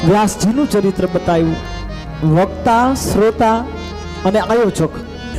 વ્યાસજીનું ચરિત્ર બતાવ્યું, વક્તા, શ્રોતા અને આયોજક.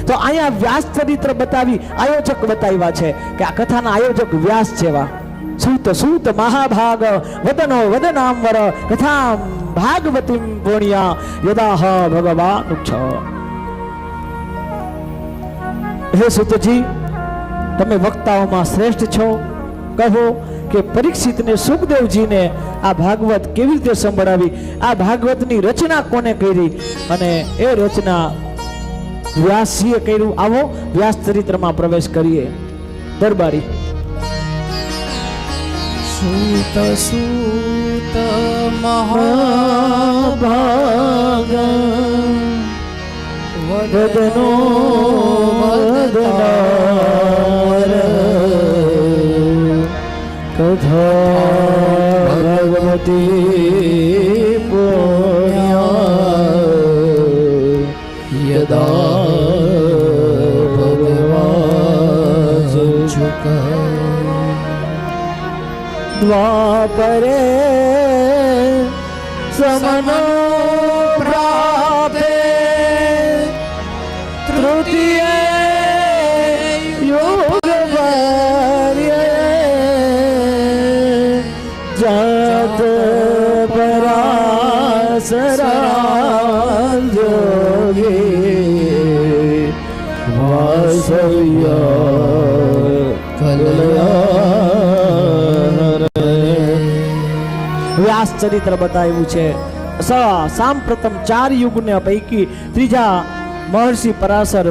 તો અહીંયા વ્યાસ ચરિત્ર બતાવી આયોજક બતાવ્યા છે કે આ કથાના આયોજક વ્યાસ જેવા. સૂત સૂત મહાભાગ વદનો વદનાંબર કથામ ભાગવતીમ પુણ્યા યદાહ ભગવાન છ. હે સૂતજી, તમે વક્તાઓમાં શ્રેષ્ઠ છો. કહો કે પરીક્ષિતને સુખદેવજીને આ ભાગવત કેવી રીતે સંભળાવી, આ ભાગવતની રચના કોને કરી અને એ રચના વ્યાસજીએ કર્યું. આવો વ્યાસ ચરિત્રમાં પ્રવેશ કરીએ. દરબારી. સૂત સૂત મહાભાગ વદનો વદનાર કથા ભગવતી પુણ્યા યદા ભગવાન દ્વાપરે સમનો પ્રાપ્તે તૃતીય યોગ જાત પરાસરા જોગી વાસવ્યા કલ્યાણ. વ્યાસ ચરિત્ર બતાવ્યું છે. સાંપ્રથમ 4 યુગને પૈકી ત્રીજા મહર્ષિ પરાશર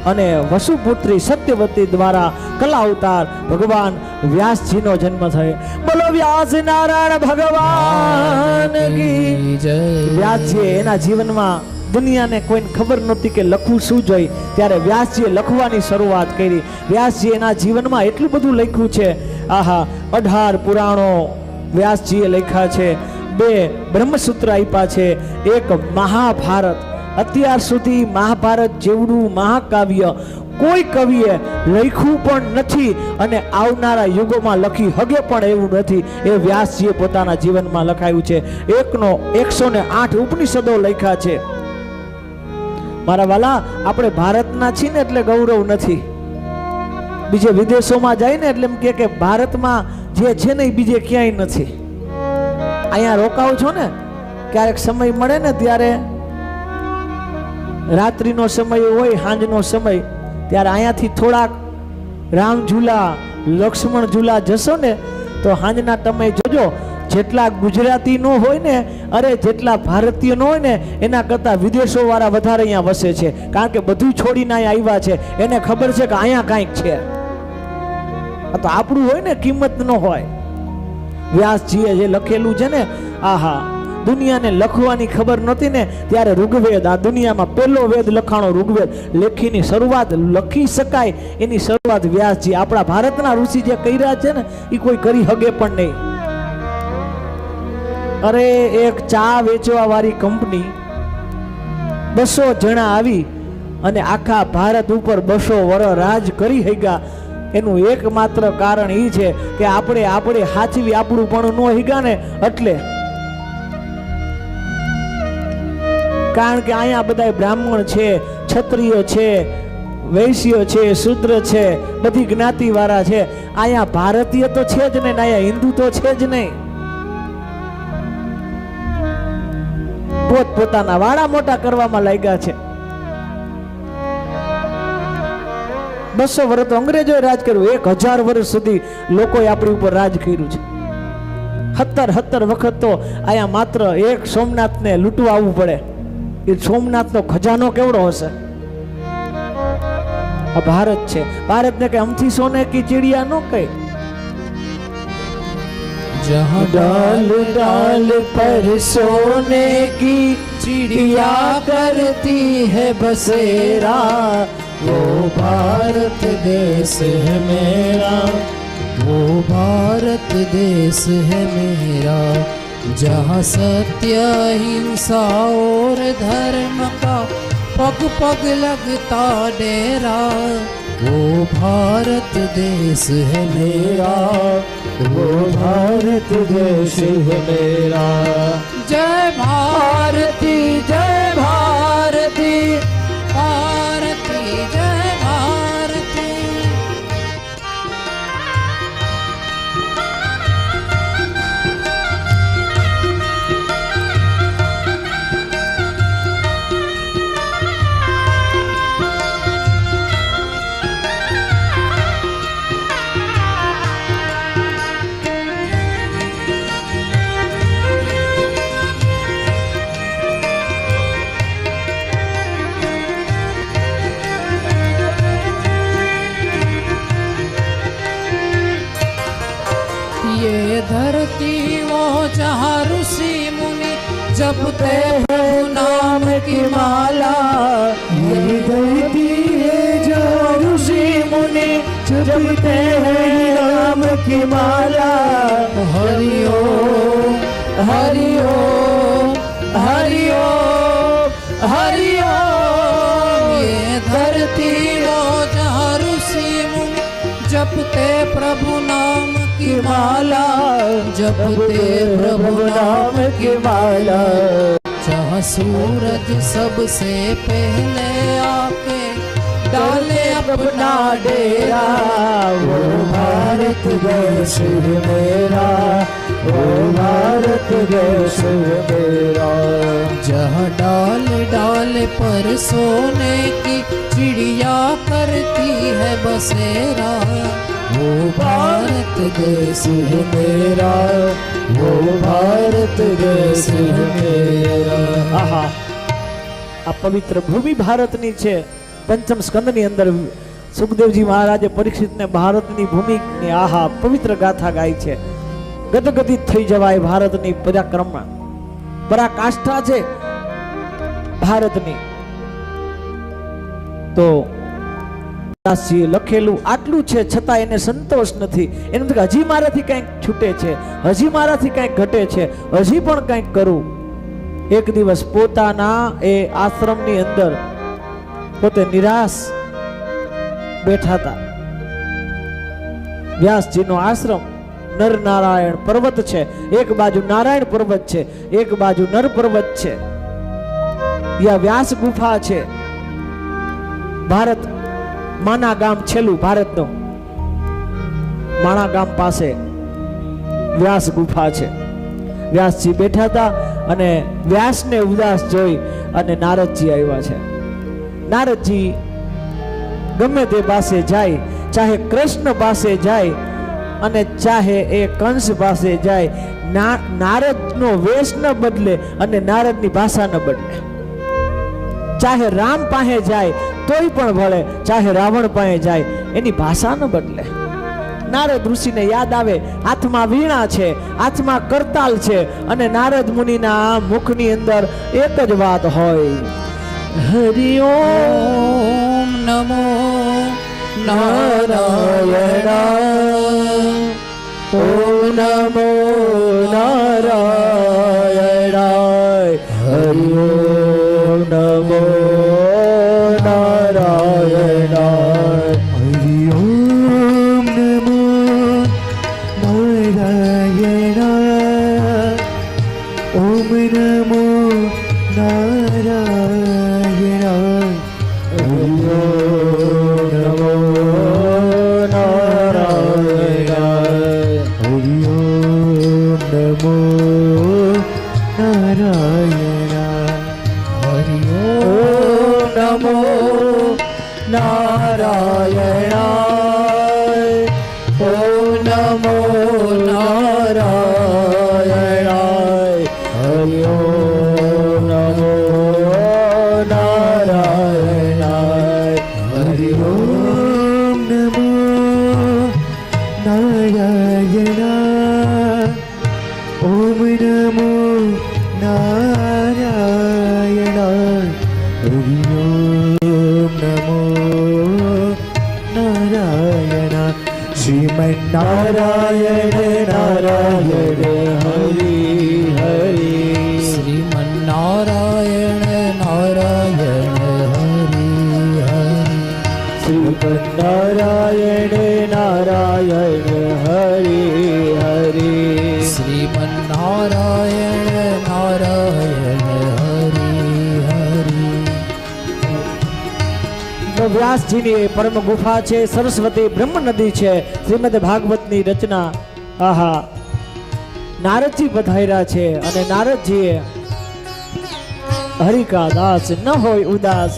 અને વસુપુત્રી સત્યવતી દ્વારા કલા અવતાર ભગવાન વ્યાસજીનો જન્મ થયો. બોલો વ્યાસ નારાયણ ભગવાન કી જય. વ્યાસજીએ એના જીવનમાં દુનિયાને કોઈને ખબર નહોતી કે લખવું શું જોઈએ, ત્યારે વ્યાસજીએ લખવાની શરૂઆત કરી. વ્યાસજી એના જીવનમાં એટલું બધું લખ્યું છે. આહા, 18 પુરાણો વ્યાસજીએ લખ્યા છે, 2 બ્રહ્મસૂત્ર આપ્યા છે, 1 મહાભારત. અત્યાર સુધી મહાભારત જેવડું મહાકાવ્ય કોઈ કવિએ લખ્યું પણ નથી અને આવનારા યુગોમાં લખી હગે પણ એવું નથી. એ વ્યાસજીએ પોતાના જીવનમાં લખાયું છે. 108 ઉપનિષદો લખ્યા છે. મારા વાલા, આપણે ભારતના છીએ ને એટલે ગૌરવ નથી. બીજે વિદેશોમાં જાય ને એટલે એમ કે ભારતમાં જે છે ને એ બીજે ક્યાંય નથી. અહીંયા રોકાવ છો ને, ક્યારેક સમય મળે ને ત્યારે રાત્રિનો સમય હોય, સાંજનો સમય, ત્યારે અહીંયાથી થોડાક રામ ઝૂલા, લક્ષ્મણ ઝૂલા જશો ને તો સાંજના તમે જોજો, જેટલા ગુજરાતી નો હોય ને, અરે જેટલા ભારતીય નો હોય ને, એના કરતાં વિદેશો વાળા વધારે અહીંયા વસે છે. કારણ કે બધું છોડીને અહીંયા આવ્યા છે. એને ખબર છે કે અહીંયા કાંઈક છે. તો આપણું હોય ને કિંમત ન હોય. વ્યાસજીએ જે લખેલું છે ને, આહા, દુનિયાને લખવાની ખબર નહોતી ને ત્યારે ઋગ્વેદ, આ દુનિયામાં પહેલો વેદ લખાણો ઋગ્વેદ, લેખીની શરૂઆત લખી શકાય એની શરૂઆત વ્યાસજી, આપણા ભારતના ઋષિ જે કર્યા છે ને એ કોઈ કરી હગે પણ નહીં. અરે એક ચા વેચવા વાળી કંપની 200 જણા આવી અને આખા ભારત ઉપર 200 વર્ષ રાજ કરી હગ્યા. એનું એકમાત્ર કારણ એ છે કે આપણે હાચવી આપણું પણ ન હિગા ને એટલે. કારણ કે અહીંયા બધા બ્રાહ્મણ છે, ક્ષત્રિય છે, વૈશ્ય છે, શૂદ્ર છે, બધી જ્ઞાતિ વાળા છે. અહીંયા ભારતીય તો છે જ નહીં, અહીંયા હિન્દુ તો છે જ નહીં. પોતપોતાના વાડા મોટા કરવામાં લાગ્યા છે. 200 વર્ષ તો અંગ્રેજોએ રાજ કર્યું, 1000 વર્ષ સુધી લોકોએ આપણી ઉપર રાજ કર્યું છે. 17 વખત તો અહીંયા માત્ર એક સોમનાથને લૂંટવા આવવું પડે. એ સોમનાથનો ખજાનો કેવડો હશે? આ ભારત છે. ભારતને કે અમથી સોને કી ચિડિયા નો કઈ. जहाँ डाल डाल पर सोने की चिड़िया करती है बसेरा, वो भारत देश है मेरा, वो भारत देश है मेरा। जहाँ सत्य अहिंसा और धर्म का पग पग लगता डेरा, वो भारत देश है मेरा, वो भारत देश है मेरा। जय जपते हैं नाम की माला, ये धरती है जहाँ ऋषि मुनि जपते हैं नाम की माला। हरि ओम हरि ओम हरि ओम हरि ओम। ये धरती हो जहाँ ऋषि मुनि जपते प्रभु नाम की माला, जपते प्रभु नाम की माला। जहाँ सूरज सबसे पहले आके डाले अपना डेरा, वो भारत देश है मेरा, वो भारत देश है मेरा। जहाँ डाल डाल पर सोने की चिड़िया करती है बसेरा, वो भारत देश है मेरा, वो भारत देश है मेरा। આહા, આ પવિત્ર ભૂમિ ભારતની છે। પંચમ સ્કંદની અંદર સુખદેવજી મહારાજે પરીક્ષિતને ભારતની ભૂમિની આહા પવિત્ર ગાથા ગાઈ છે। ગદગદિત થઈ જવાય ભારતની પરાક્રમમાં, પરાકાષ્ઠા છે ભારતની। તો દાસજીએ લખેલું આટલું છે, છતાં એને સંતોષ નથી। એને એમ કે હજી મારાથી કંઈક છૂટે છે, હજી મારાથી કંઈક ઘટે છે, હજી પણ કંઈક કરું। એક દિવસ પોતાના એ આશ્રમની અંદર પોતે નિરાશ બેઠા હતા। વ્યાસજીનો આશ્રમ નર નારાયણ પર્વત છે, એક બાજુ નારાયણ પર્વત છે, એક બાજુ નર પર્વત છે। યા વ્યાસ ગુફા છે। ભારત માના ગામ છેલ્લું ભારતનું માણા ગામ પાસે વ્યાસ ગુફા છે। વ્યાસજી બેઠા હતા અને વ્યાસને ઉદાસ જોઈ અને નારદજી આવ્યા છે। નારદજી ગમે તે પાસે જાય, ચાહે કૃષ્ણ પાસે જાય અને ચાહે એ કંસ પાસે જાય, નારદનો વેશ ન બદલે અને નારદની ભાષા ન બદલે। ચાહે રામ પાસે જાય તોય પણ ભળે, ચાહે રાવણ પાસે જાય એની ભાષા ન બદલે। નારદ ઋષિને યાદ આવે હાથમાં વીણા છે, હાથમાં કરતાલ છે અને નારદ મુનિના મુખની અંદર એક જ વાત હોય, હરિ ओम नमो नारायणाय, ઓમ નમો નારાયણાય, હરિ ઓમ નમો નારાયણાય, हरि ओम नमो नारायणाय, ओम नमो नारायणाय, હરિ ઓમ નમો નારાયણાય, हरि ओम नमो नारायणाय, हरि ઓમ નમો નારાયણાય, ઓમ નમો નારાયણાય, હરિ ઓમ નમો નારાયણાય, हरि ओम नमो नारायणाय, ओम नमो नारायणाय, हरि ओम नमो नारायणाय। श्रीमन्नारायण नारायण हरि हरि, श्रीमन्नारायण नारायण हरि हरि, શ્રીમન્નારાયણ નારાયણ હરિ હરિ, श्रीमन्नारायण नारायण हरि हरि। વ્યાસજીની પરમ ગુફા છે, સરસ્વતી બ્રહ્મ નદી છે, શ્રીમદ ભાગવતની રચના। આહા, નારદજી પધાર્યા છે અને નારદજીએ હરિ કા દાસ ન હોય ઉદાસ,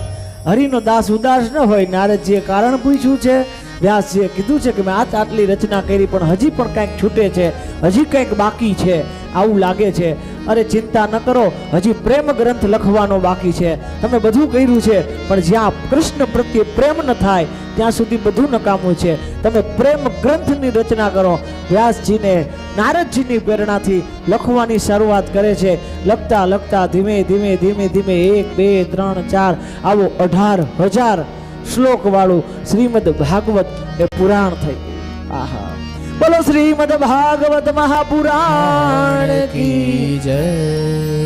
હરિનો દાસ ઉદાસ ન હોય। નારદજીએ કારણ પૂછ્યું છે, વ્યાસજીએ કીધું છે કે મેં આટલી રચના કરી પણ હજી પણ કંઈક છૂટે છે, હજી કંઈક બાકી છે આવું લાગે છે। અરે ચિંતા ન કરો, હજી પ્રેમ ગ્રંથ લખવાનો બાકી છે। તમે બધું કર્યું છે પણ જ્યાં કૃષ્ણ પ્રત્યે પ્રેમ ન થાય ત્યાં સુધી બધું નકામું છે। તમે પ્રેમ ગ્રંથની રચના કરો. વ્યાસજીને નારદજીની પ્રેરણાથી લખવાની શરૂઆત કરે છે. લખતા લખતા ધીમે ધીમે ધીમે ધીમે 1 2 3 4 આવો 18,000 શ્લોક વાળું શ્રીમદ ભાગવત એ પુરાણ થઈ ગયું. આહા, બોલો શ્રીમદ ભાગવત મહાપુરાણ કી જય.